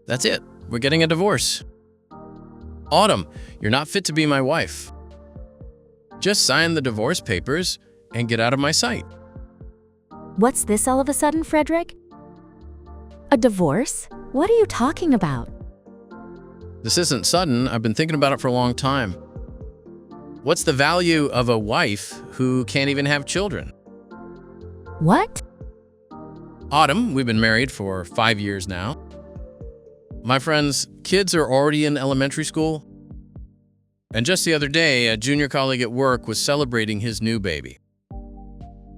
That's it. We're getting a divorce. Autumn, you're not fit to be my wife. Just sign the divorce papers and get out of my sight. What's this all of a sudden, Frederick? A divorce? What are you talking about? This isn't sudden. I've been thinking about it for a long time. What's the value of a wife who can't even have children? What? Autumn, we've been married for 5 years now. My friend's kids are already in elementary school. And just the other day, a junior colleague at work was celebrating his new baby.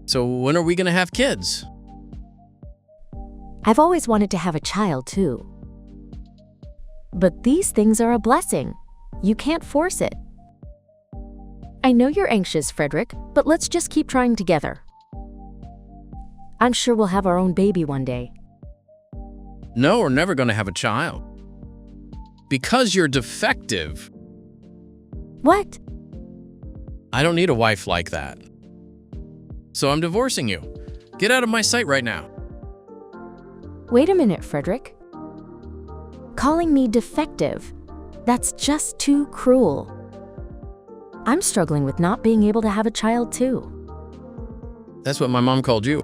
So when are we going to have kids? I've always wanted to have a child, too. But these things are a blessing. You can't force it. I know you're anxious, Frederick, but let's just keep trying together. I'm sure we'll have our own baby one day. No, we're never going to have a child. Because you're defective. What? I don't need a wife like that. So I'm divorcing you. Get out of my sight right now. Wait a minute, Frederick. Calling me defective, that's just too cruel. I'm struggling with not being able to have a child, too. That's what my mom called you.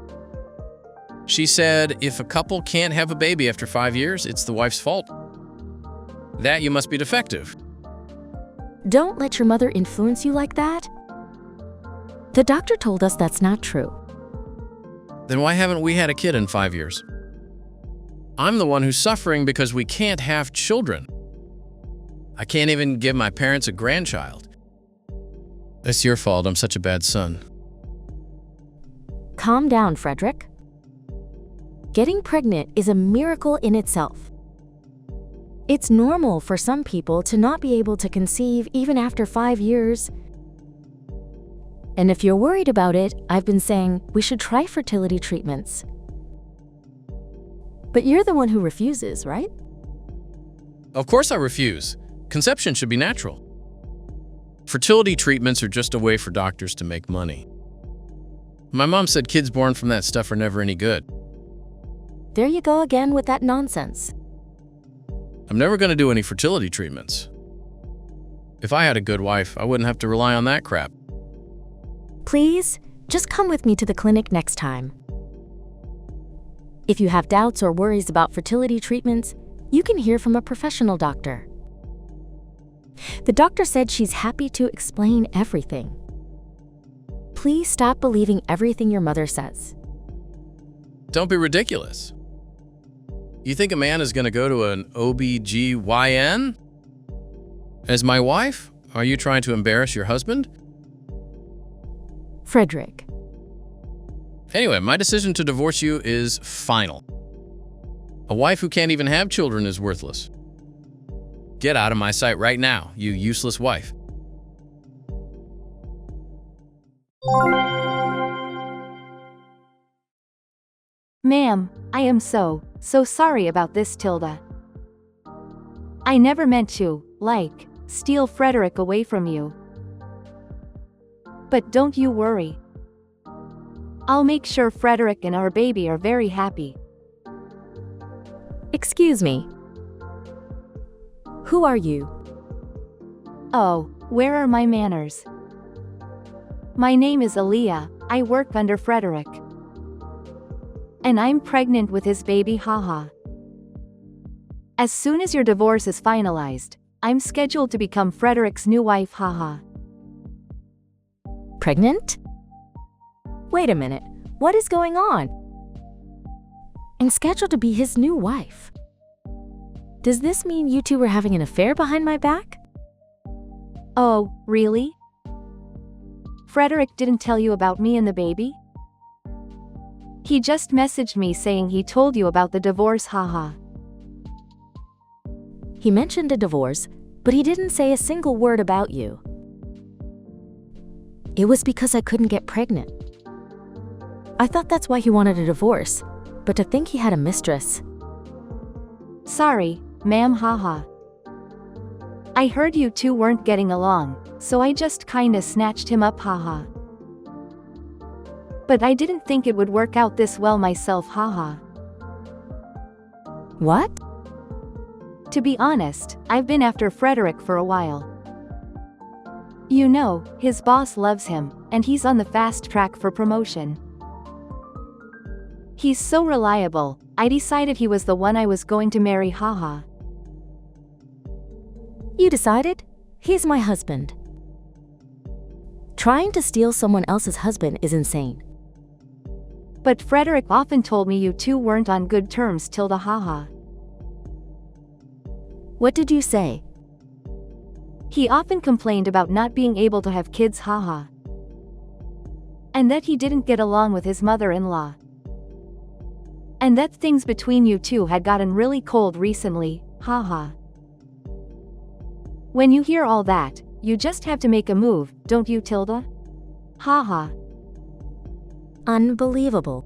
She said if a couple can't have a baby after 5 years, it's the wife's fault. That you must be defective. Don't let your mother influence you like that. The doctor told us that's not true. Then why haven't we had a kid in 5 years? I'm the one who's suffering because we can't have children. I can't even give my parents a grandchild. It's your fault. I'm such a bad son. Calm down, Frederick. Getting pregnant is a miracle in itself. It's normal for some people to not be able to conceive even after 5 years. And if you're worried about it, I've been saying we should try fertility treatments. But you're the one who refuses, right? Of course I refuse. Conception should be natural. Fertility treatments are just a way for doctors to make money. My mom said kids born from that stuff are never any good. There you go again with that nonsense. I'm never going to do any fertility treatments. If I had a good wife, I wouldn't have to rely on that crap. Please, just come with me to the clinic next time. If you have doubts or worries about fertility treatments, you can hear from a professional doctor. The doctor said she's happy to explain everything. Please stop believing everything your mother says. Don't be ridiculous. You think a man is going to go to an OB/GYN? As my wife? Are you trying to embarrass your husband? Frederick. Anyway, my decision to divorce you is final. A wife who can't even have children is worthless. Get out of my sight right now, you useless wife. Ma'am, I am so sorry about this, Tilda. I never meant to, steal Frederick away from you. But don't you worry. I'll make sure Frederick and our baby are very happy. Excuse me. Who are you? Oh, where are my manners? My name is Aaliyah, I work under Frederick. And I'm pregnant with his baby, haha. As soon as your divorce is finalized, I'm scheduled to become Frederick's new wife, haha. Pregnant? Wait a minute, what is going on? I'm scheduled to be his new wife. Does this mean you two were having an affair behind my back? Oh, really? Frederick didn't tell you about me and the baby? He just messaged me saying he told you about the divorce, haha. He mentioned a divorce, but he didn't say a single word about you. It was because I couldn't get pregnant. I thought that's why he wanted a divorce, but to think he had a mistress. Sorry, ma'am, haha. I heard you two weren't getting along, so I just kinda snatched him up, haha. But I didn't think it would work out this well myself, haha. What? To be honest, I've been after Frederick for a while. You know, his boss loves him, and he's on the fast track for promotion. He's so reliable, I decided he was the one I was going to marry, haha. You decided? He's my husband. Trying to steal someone else's husband is insane. But Frederick often told me you two weren't on good terms, tilde, haha. What did you say? He often complained about not being able to have kids, haha. And that he didn't get along with his mother-in-law. And that things between you two had gotten really cold recently, haha. When you hear all that, you just have to make a move, don't you, tilde? Haha. Unbelievable.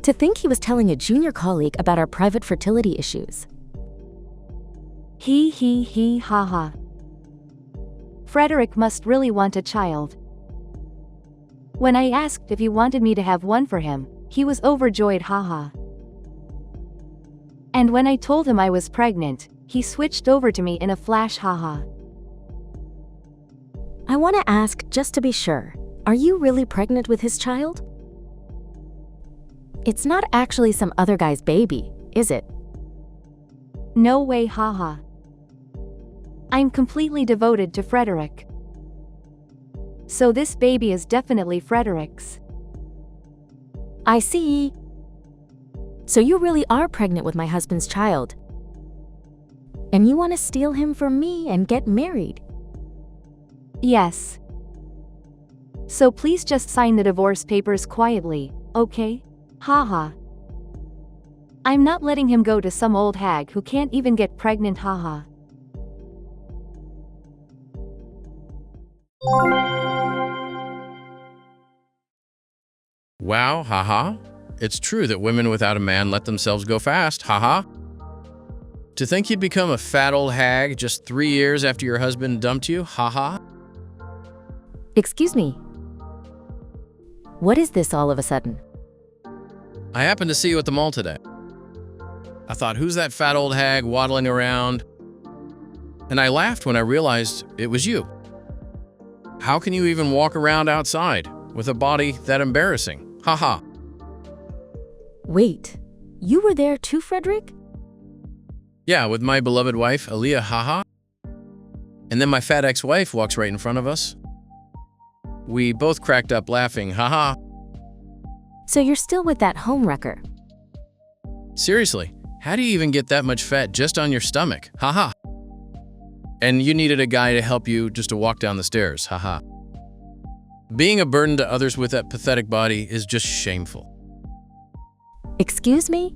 To think he was telling a junior colleague about our private fertility issues. He, haha. Frederick must really want a child. When I asked if he wanted me to have one for him, he was overjoyed, haha. And when I told him I was pregnant, he switched over to me in a flash, haha. I want to ask just to be sure, are you really pregnant with his child? It's not actually some other guy's baby, is it? No way, haha. I'm completely devoted to Frederick. So this baby is definitely Frederick's. I see. So you really are pregnant with my husband's child. And you want to steal him from me and get married? Yes. So please just sign the divorce papers quietly, okay? Haha. I'm not letting him go to some old hag who can't even get pregnant, haha. Wow, haha. It's true that women without a man let themselves go fast, haha. To think you'd become a fat old hag just 3 years after your husband dumped you, haha. Excuse me. What is this all of a sudden? I happened to see you at the mall today. I thought, who's that fat old hag waddling around? And I laughed when I realized it was you. How can you even walk around outside with a body that embarrassing? Haha. Wait, you were there too, Frederick? Yeah, with my beloved wife, Aaliyah, haha. And then my fat ex-wife walks right in front of us. We both cracked up laughing, haha. So you're still with that homewrecker? Seriously, how do you even get that much fat just on your stomach? Haha. And you needed a guy to help you just to walk down the stairs, haha. Being a burden to others with that pathetic body is just shameful. Excuse me?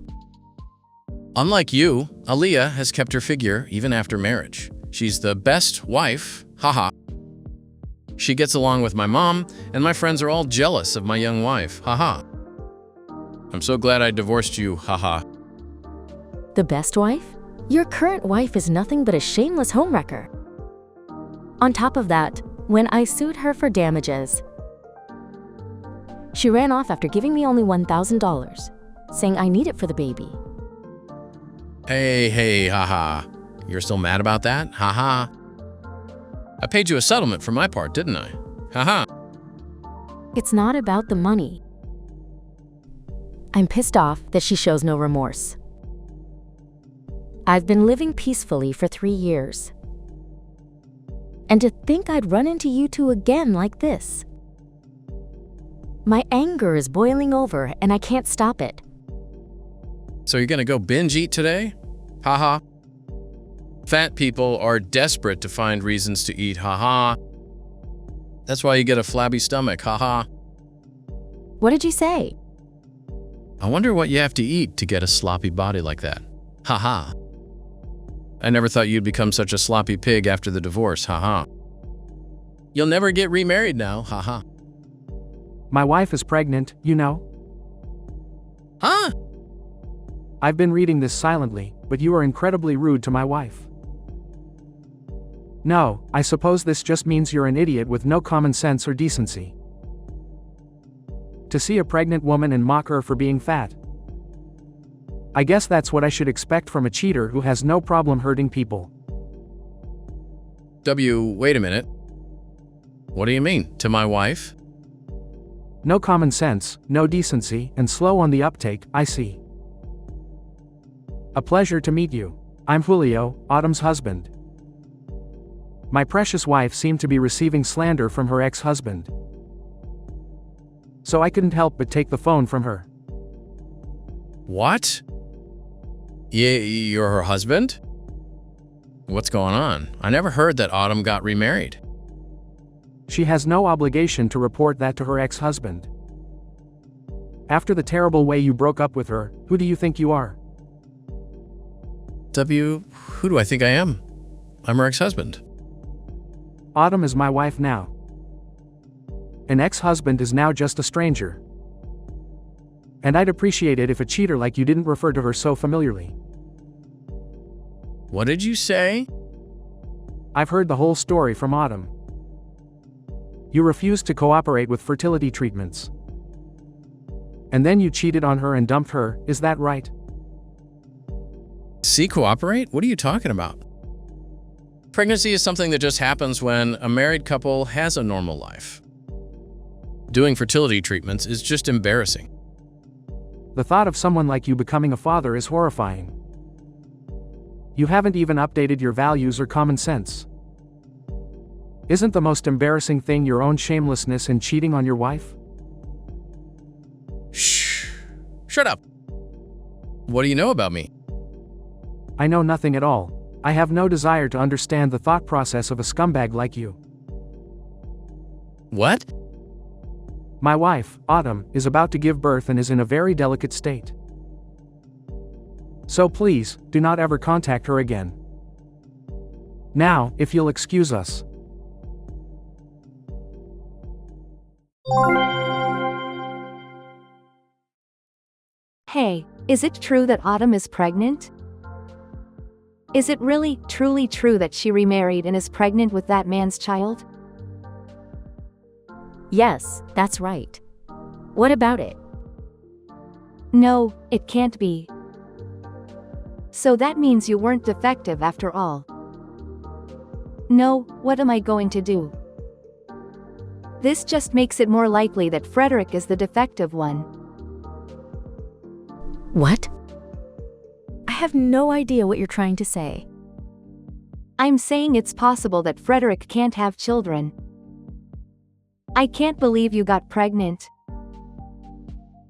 Unlike you, Aaliyah has kept her figure even after marriage. She's the best wife, haha. She gets along with my mom, and my friends are all jealous of my young wife, haha. I'm so glad I divorced you, haha. The best wife? Your current wife is nothing but a shameless homewrecker. On top of that, when I sued her for damages, she ran off after giving me only $1,000, saying I need it for the baby. Hey, haha. You're still mad about that? Haha. I paid you a settlement for my part, didn't I? Haha. It's not about the money. I'm pissed off that she shows no remorse. I've been living peacefully for 3 years. And to think I'd run into you two again like this. My anger is boiling over and I can't stop it. So you're gonna go binge eat today? Haha. Fat people are desperate to find reasons to eat, haha. That's why you get a flabby stomach, haha. What did you say? I wonder what you have to eat to get a sloppy body like that. Haha. I never thought you'd become such a sloppy pig after the divorce, haha. You'll never get remarried now, haha. My wife is pregnant, you know? Huh? I've been reading this silently, but you are incredibly rude to my wife. No, I suppose this just means you're an idiot with no common sense or decency. To see a pregnant woman and mock her for being fat. I guess that's what I should expect from a cheater who has no problem hurting people. Wait a minute. What do you mean? To my wife? No common sense, no decency, and slow on the uptake, I see. A pleasure to meet you. I'm Julio, Autumn's husband. My precious wife seemed to be receiving slander from her ex-husband. So I couldn't help but take the phone from her. What? You're her husband? What's going on? I never heard that Autumn got remarried. She has no obligation to report that to her ex-husband. After the terrible way you broke up with her, who do you think you are? Who do I think I am? I'm her ex-husband. Autumn is my wife now. An ex-husband is now just a stranger. And I'd appreciate it if a cheater like you didn't refer to her so familiarly. What did you say? I've heard the whole story from Autumn. You refused to cooperate with fertility treatments. And then you cheated on her and dumped her, is that right? See, cooperate? What are you talking about? Pregnancy is something that just happens when a married couple has a normal life. Doing fertility treatments is just embarrassing. The thought of someone like you becoming a father is horrifying. You haven't even updated your values or common sense. Isn't the most embarrassing thing your own shamelessness and cheating on your wife? Shh. Shut up. What do you know about me? I know nothing at all. I have no desire to understand the thought process of a scumbag like you. What? My wife, Autumn, is about to give birth and is in a very delicate state. So please, do not ever contact her again. Now, if you'll excuse us. Hey, is it true that Autumn is pregnant? Is it really, truly true that she remarried and is pregnant with that man's child? Yes, that's right. What about it? No, it can't be. So that means you weren't defective after all. No, what am I going to do? This just makes it more likely that Frederick is the defective one. What? I have no idea what you're trying to say. I'm saying it's possible that Frederick can't have children. I can't believe you got pregnant.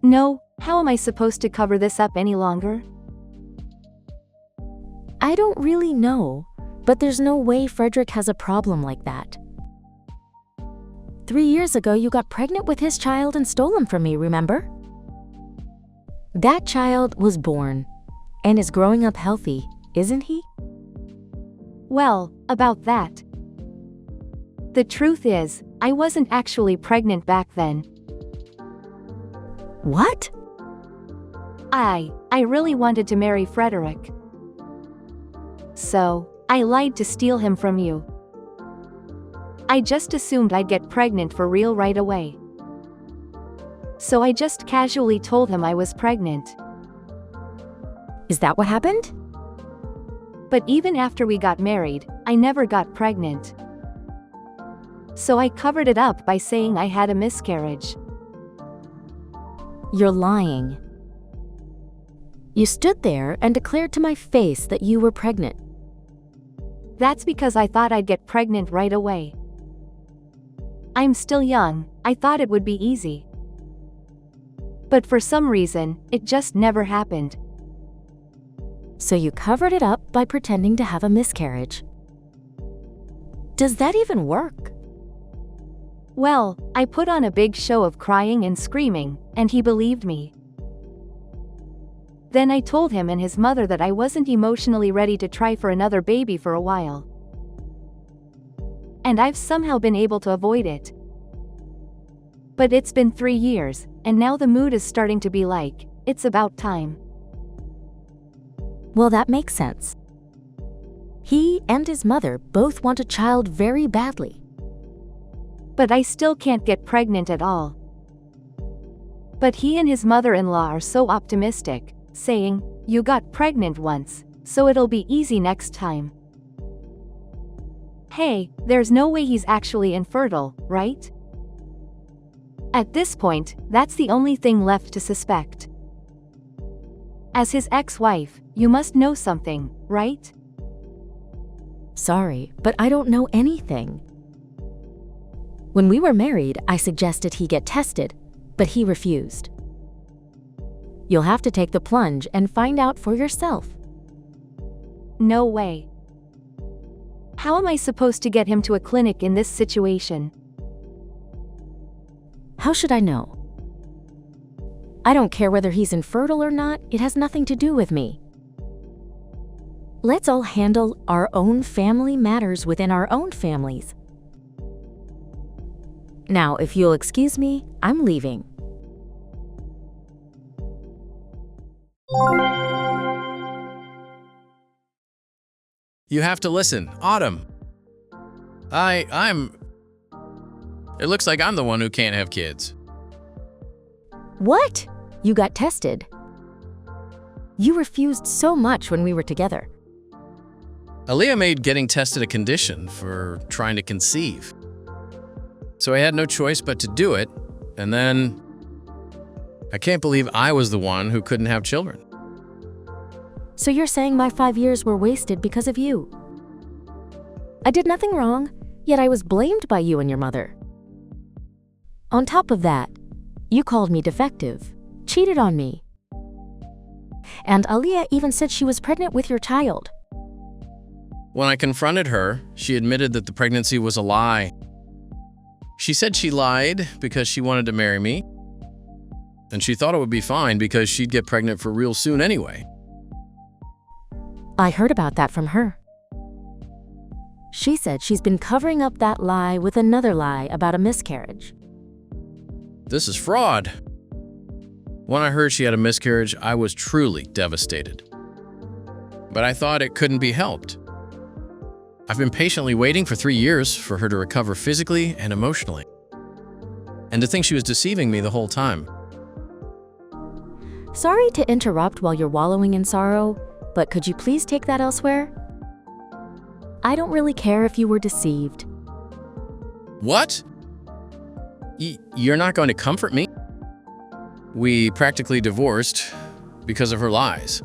No, how am I supposed to cover this up any longer? I don't really know, but there's no way Frederick has a problem like that. 3 years ago, you got pregnant with his child and stole him from me, remember? That child was born and is growing up healthy, isn't he? Well, about that. The truth is, I wasn't actually pregnant back then. What? I really wanted to marry Frederick. So, I lied to steal him from you. I just assumed I'd get pregnant for real right away. So I just casually told him I was pregnant. Is that what happened? But even after we got married, I never got pregnant. So I covered it up by saying I had a miscarriage. You're lying. You stood there and declared to my face that you were pregnant. That's because I thought I'd get pregnant right away. I'm still young, I thought it would be easy. But for some reason, it just never happened. So you covered it up by pretending to have a miscarriage. Does that even work? Well, I put on a big show of crying and screaming, and he believed me. Then I told him and his mother that I wasn't emotionally ready to try for another baby for a while. And I've somehow been able to avoid it. But it's been 3 years, and now the mood is starting to be like, it's about time. Well, that makes sense. He and his mother both want a child very badly. But I still can't get pregnant at all. But he and his mother-in-law are so optimistic, saying, You got pregnant once, so it'll be easy next time. Hey, there's no way he's actually infertile, right? At this point, that's the only thing left to suspect. As his ex-wife, you must know something, right? Sorry, but I don't know anything. When we were married, I suggested he get tested, but he refused. You'll have to take the plunge and find out for yourself. No way. How am I supposed to get him to a clinic in this situation? How should I know? I don't care whether he's infertile or not, it has nothing to do with me. Let's all handle our own family matters within our own families. Now, if you'll excuse me, I'm leaving. You have to listen. Autumn. It looks like I'm the one who can't have kids. What? You got tested. You refused so much when we were together. Aaliyah made getting tested a condition for trying to conceive. So I had no choice but to do it, and then I can't believe I was the one who couldn't have children. So you're saying my 5 years were wasted because of you? I did nothing wrong, yet I was blamed by you and your mother. On top of that, you called me defective, cheated on me. And Aaliyah even said she was pregnant with your child. When I confronted her, she admitted that the pregnancy was a lie. She said she lied because she wanted to marry me, and she thought it would be fine because she'd get pregnant for real soon anyway. I heard about that from her. She said she's been covering up that lie with another lie about a miscarriage. This is fraud. When I heard she had a miscarriage, I was truly devastated. But I thought it couldn't be helped. I've been patiently waiting for 3 years for her to recover physically and emotionally. And to think she was deceiving me the whole time. Sorry to interrupt while you're wallowing in sorrow, but could you please take that elsewhere? I don't really care if you were deceived. What? You're not going to comfort me? We practically divorced because of her lies.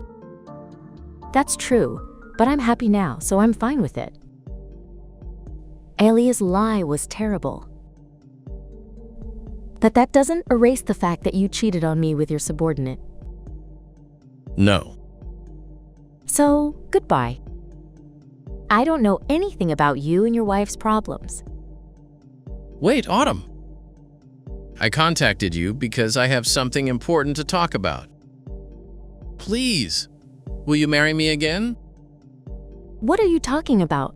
That's true, but I'm happy now, so I'm fine with it. Aaliyah's lie was terrible. But that doesn't erase the fact that you cheated on me with your subordinate. No. So, goodbye. I don't know anything about you and your wife's problems. Wait, Autumn. I contacted you because I have something important to talk about. Please, will you marry me again? What are you talking about?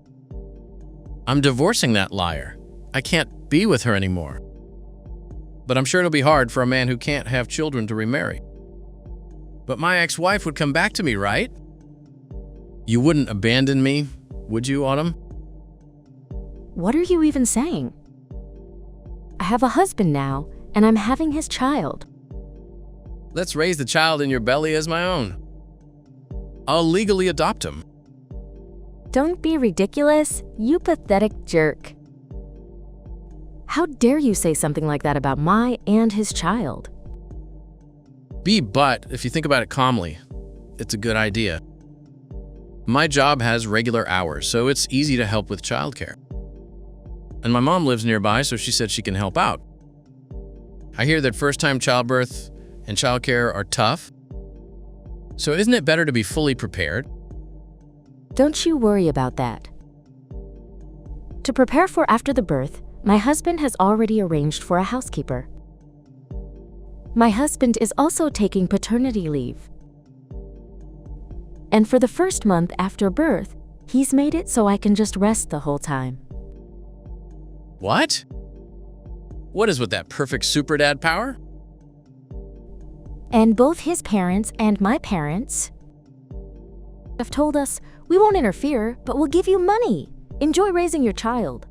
I'm divorcing that liar. I can't be with her anymore. But I'm sure it'll be hard for a man who can't have children to remarry. But my ex-wife would come back to me, right? You wouldn't abandon me, would you, Autumn? What are you even saying? I have a husband now, and I'm having his child. Let's raise the child in your belly as my own. I'll legally adopt him. Don't be ridiculous, you pathetic jerk. How dare you say something like that about my and his child? But if you think about it calmly, it's a good idea. My job has regular hours, so it's easy to help with childcare. And my mom lives nearby, so she said she can help out. I hear that first-time childbirth and childcare are tough. So isn't it better to be fully prepared? Don't you worry about that. To prepare for after the birth, my husband has already arranged for a housekeeper. My husband is also taking paternity leave. And for the first month after birth, he's made it so I can just rest the whole time. What? What is with that perfect super dad power? And both his parents and my parents have told us, we won't interfere, but we'll give you money. Enjoy raising your child.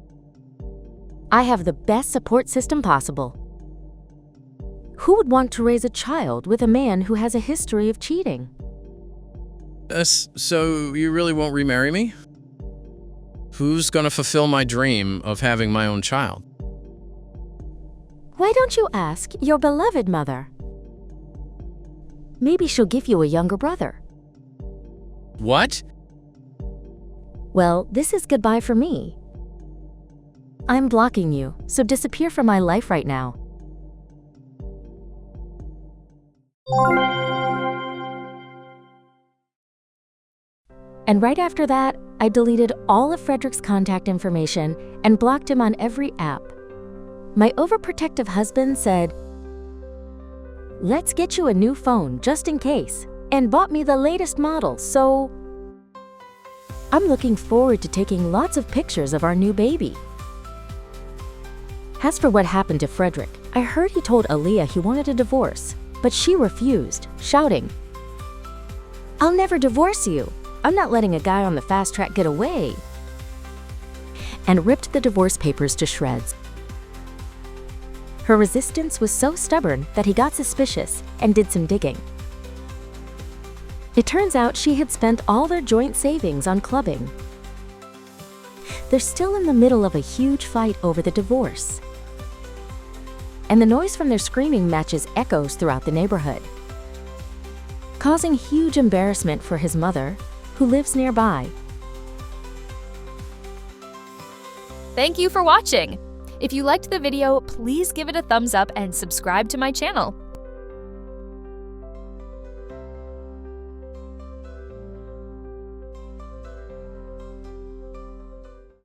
I have the best support system possible. Who would want to raise a child with a man who has a history of cheating? So you really won't remarry me? Who's gonna fulfill my dream of having my own child? Why don't you ask your beloved mother? Maybe she'll give you a younger brother. What? Well, this is goodbye for me. I'm blocking you, so disappear from my life right now. And right after that, I deleted all of Frederick's contact information and blocked him on every app. My overprotective husband said, "Let's get you a new phone just in case," and bought me the latest model, so I'm looking forward to taking lots of pictures of our new baby. As for what happened to Frederick, I heard he told Aaliyah he wanted a divorce, but she refused, shouting, "I'll never divorce you. I'm not letting a guy on the fast track get away," and ripped the divorce papers to shreds. Her resistance was so stubborn that he got suspicious and did some digging. It turns out she had spent all their joint savings on clubbing. They're still in the middle of a huge fight over the divorce. And the noise from their screaming matches echoes throughout the neighborhood, causing huge embarrassment for his mother, who lives nearby. Thank you for watching. If you liked the video, please give it a thumbs up and subscribe to my channel.